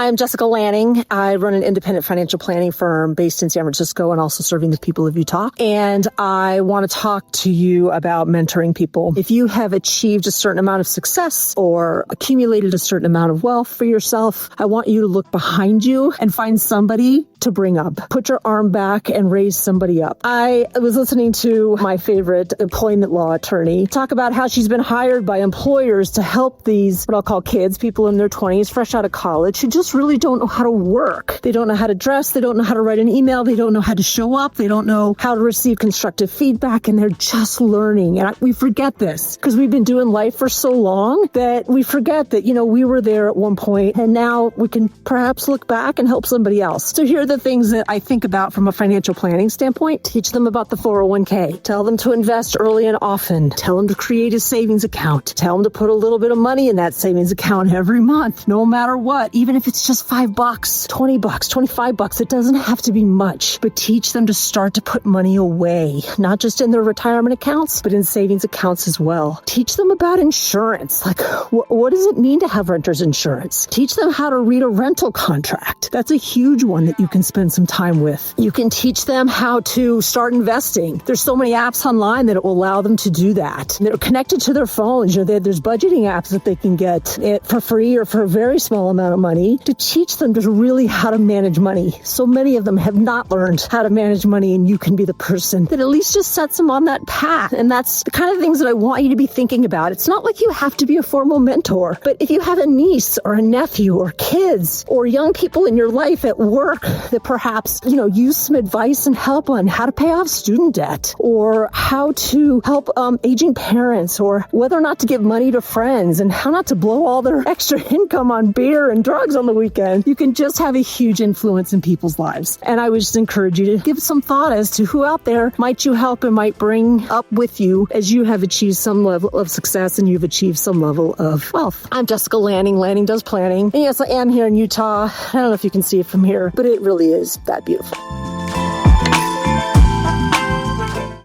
I'm Jessica Lanning. I run an independent financial planning firm based in San Francisco and also serving the people of Utah. And I want to talk to you about mentoring people. If you have achieved a certain amount of success or accumulated a certain amount of wealth for yourself, I want you to look behind you and find somebody to bring up. Put your arm back and raise somebody up. I was listening to my favorite employment law attorney talk about how she's been hired by employers to help these, what I'll call kids, people in their 20s, fresh out of college, who just really don't know how to work. They don't know how to dress. They don't know how to write an email. They don't know how to show up. They don't know how to receive constructive feedback, and they're just learning. And we forget this because we've been doing life for so long that we forget that, we were there at one point, and now we can perhaps look back and help somebody else. So here are the things that I think about from a financial planning standpoint. Teach them about the 401k. Tell them to invest early and often. Tell them to create a savings account. Tell them to put a little bit of money in that savings account every month, no matter what. Even if it's just $5, $20, $25, it doesn't have to be much, but teach them to start to put money away, not just in their retirement accounts, but in savings accounts as well. Teach them about insurance. Like, what does it mean to have renter's insurance? Teach them how to read a rental contract. That's a huge one that you can spend some time with. You can teach them how to start investing. There's so many apps online that it will allow them to do that. They're connected to their phones. There's budgeting apps that they can get for free or for a very small amount of money to teach them just really how to manage money. So many of them have not learned how to manage money, and you can be the person that at least just sets them on that path. And that's the kind of things that I want you to be thinking about. It's not like you have to be a formal mentor, but if you have a niece or a nephew or kids or young people in your life at work that perhaps, use some advice and help on how to pay off student debt or how to help aging parents, or whether or not to give money to friends and how not to blow all their extra income on beer and drugs on the weekend, you can just have a huge influence in people's lives. And I would just encourage you to give some thought as to who out there might you help and might bring up with you as you have achieved some level of success and you've achieved some level of wealth. I'm Jessica Lanning. Lanning does planning. And yes, I am here in Utah. I don't know if you can see it from here, but it really is that beautiful.